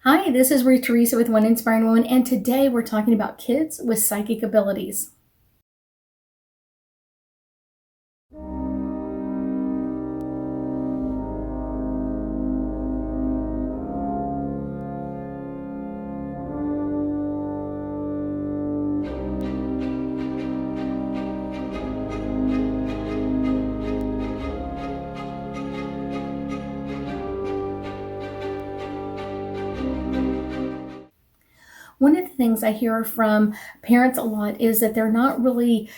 Hi, this is Ruth Theresa with One Inspiring Woman, and today we're talking about kids with psychic abilities. One of the things I hear from parents a lot is that they're not really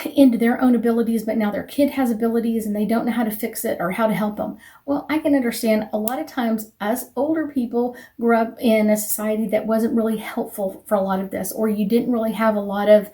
into their own abilities, but now their kid has abilities and they don't know how to fix it or how to help them. Well, I can understand a lot of times us older people grew up in a society that wasn't really helpful for a lot of this, or you didn't really have a lot of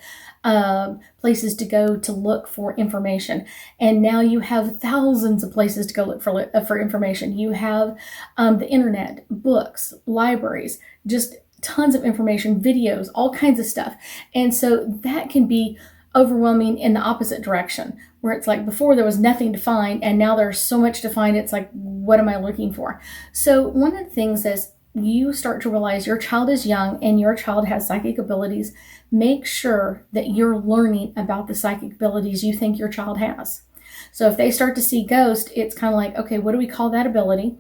places to go to look for information. And now you have thousands of places to go look for information. You have the internet, books, libraries, just tons of information, videos, all kinds of stuff. And so that can be overwhelming in the opposite direction, where it's like before there was nothing to find and now there's so much to find. It's like, what am I looking for? So one of the things is you start to realize your child is young and your child has psychic abilities, make sure that you're learning about the psychic abilities you think your child has. So if they start to see ghosts, it's kind of like, okay, what do we call that ability?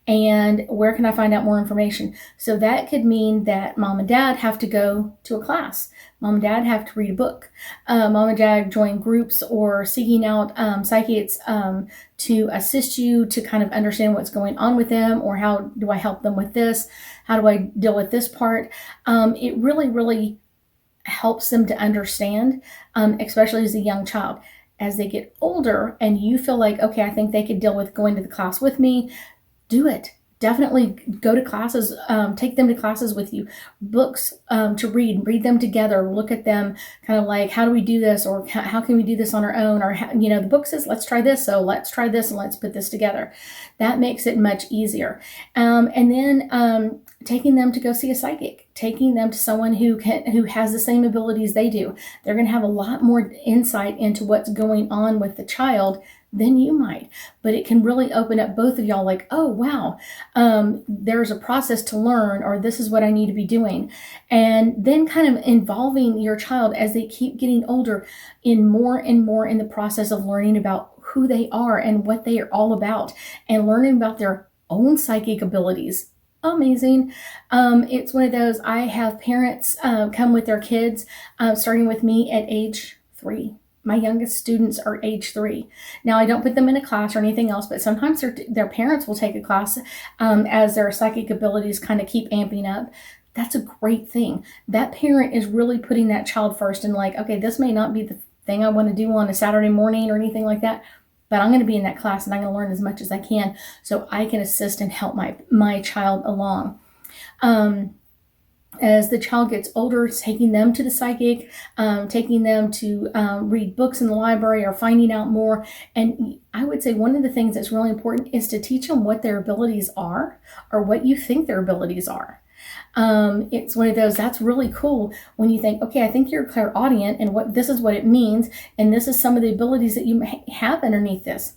And where can I find out more information? So that could mean that mom and dad have to go to a class. Mom and dad have to read a book. Mom and dad join groups or seeking out psychics to assist you to kind of understand what's going on with them, or how do I help them with this? How do I deal with this part? It really helps them to understand, especially as a young child. As they get older and you feel like, okay, I think they could deal with going to the class with me, do it. Definitely go to classes, take them to classes with you, books to read them together, look at them kind of like, how do we do this? Or how can we do this on our own? Or, the book says, let's try this. So let's try this and let's put this together. That makes it much easier. And then taking them to go see a psychic, taking them to someone who has the same abilities they do. They're going to have a lot more insight into what's going on with the child than you might, but it can really open up both of y'all like, oh, wow, there's a process to learn, or this is what I need to be doing. And then kind of involving your child as they keep getting older in more and more in the process of learning about who they are and what they are all about, and learning about their own psychic abilities. Amazing. It's one of those, I have parents come with their kids, starting with me at age 3. My youngest students are age 3. Now, I don't put them in a class or anything else, but sometimes their parents will take a class as their psychic abilities kind of keep amping up. That's a great thing. That parent is really putting that child first and like, okay, this may not be the thing I want to do on a Saturday morning or anything like that, but I'm going to be in that class and I'm going to learn as much as I can so I can assist and help my child along. As the child gets older, taking them to the psychic, taking them to read books in the library or finding out more. And I would say one of the things that's really important is to teach them what their abilities are, or what you think their abilities are. It's one of those, that's really cool when you think, okay, I think you're clairaudient and this is what it means. And this is some of the abilities that you have underneath this.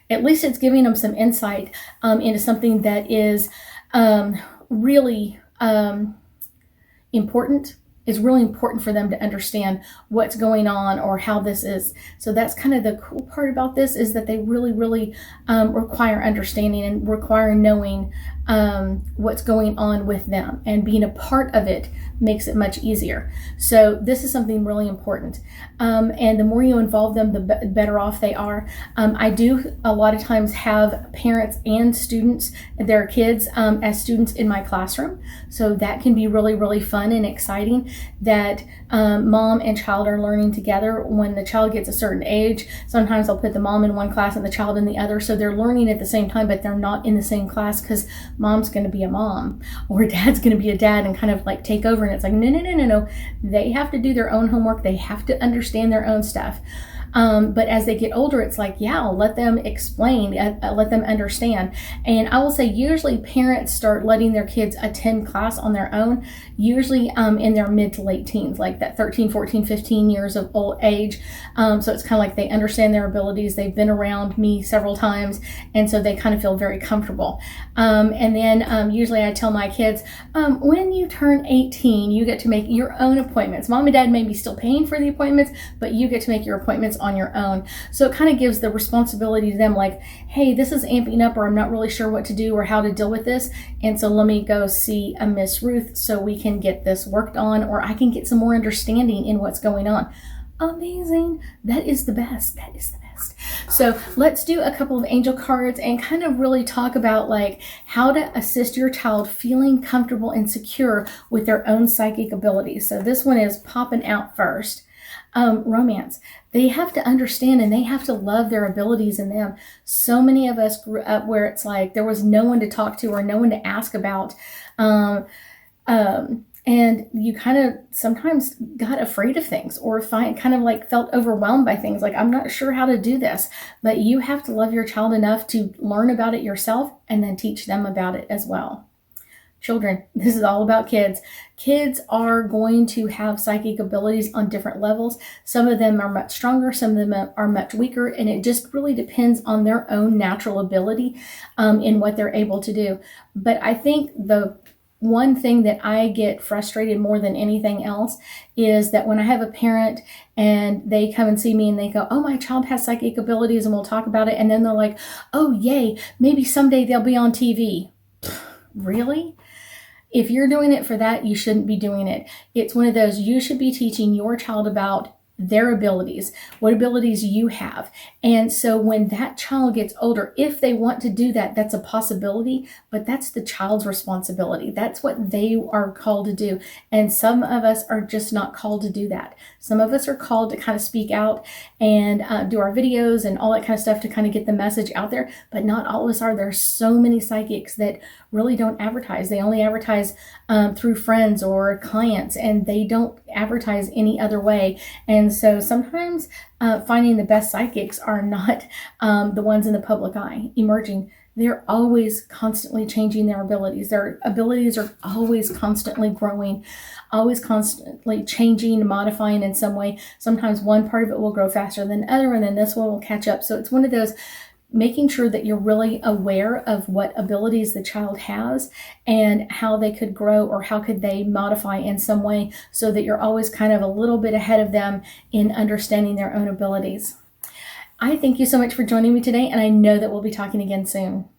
At least it's giving them some insight into something that is really important. It's really important for them to understand what's going on or how this is. So that's kind of the cool part about this, is that they really require understanding and require knowing what's going on with them, and being a part of it makes it much easier. So this is something really important. And the more you involve them, the better off they are. I do a lot of times have parents and students, their kids, as students in my classroom. So that can be really fun and exciting, that mom and child are learning together. When the child gets a certain age, sometimes I'll put the mom in one class and the child in the other, so they're learning at the same time, but they're not in the same class, because mom's going to be a mom or dad's going to be a dad and kind of like take over. And it's like, no. They have to do their own homework. They have to understand their own stuff. But as they get older, it's like, yeah, I'll let them explain, let them understand. And I will say, usually parents start letting their kids attend class on their own, usually in their mid to late teens, like that 13, 14, 15 years of old age. So it's kind of like they understand their abilities. They've been around me several times, and so they kind of feel very comfortable. And then usually I tell my kids, when you turn 18, you get to make your own appointments. Mom and dad may be still paying for the appointments, but you get to make your appointments on your own. So it kind of gives the responsibility to them, like, hey, this is amping up, or I'm not really sure what to do or how to deal with this. And so let me go see a Miss Ruth so we can get this worked on, or I can get some more understanding in what's going on. Amazing. That is the best. That is the best. So let's do a couple of angel cards and kind of really talk about like how to assist your child feeling comfortable and secure with their own psychic abilities. So this one is popping out first. Romance. They have to understand and they have to love their abilities in them. So many of us grew up where it's like there was no one to talk to or no one to ask about. And you kind of sometimes got afraid of things or kind of like felt overwhelmed by things. Like, I'm not sure how to do this, but you have to love your child enough to learn about it yourself and then teach them about it as well. Children, this is all about kids. Kids are going to have psychic abilities on different levels. Some of them are much stronger, some of them are much weaker, and it just really depends on their own natural ability in what they're able to do. But I think the one thing that I get frustrated more than anything else is that when I have a parent and they come and see me and they go, oh, my child has psychic abilities, and we'll talk about it. And then they're like, oh, yay, maybe someday they'll be on TV. Really? If you're doing it for that, you shouldn't be doing it. It's one of those, you should be teaching your child about their abilities, what abilities you have. And so when that child gets older, if they want to do that, that's a possibility, but that's the child's responsibility. That's what they are called to do. And some of us are just not called to do that. Some of us are called to kind of speak out and do our videos and all that kind of stuff to kind of get the message out there, but not all of us are. There's so many psychics that really don't advertise. They only advertise through friends or clients, and they don't advertise any other way. And so sometimes finding the best psychics are not the ones in the public eye emerging. They're always constantly changing their abilities. Their abilities are always constantly growing, always constantly changing, modifying in some way. Sometimes one part of it will grow faster than the other, and then this one will catch up. So it's one of those making sure that you're really aware of what abilities the child has and how they could grow or how could they modify in some way, so that you're always kind of a little bit ahead of them in understanding their own abilities. I thank you so much for joining me today, and I know that we'll be talking again soon.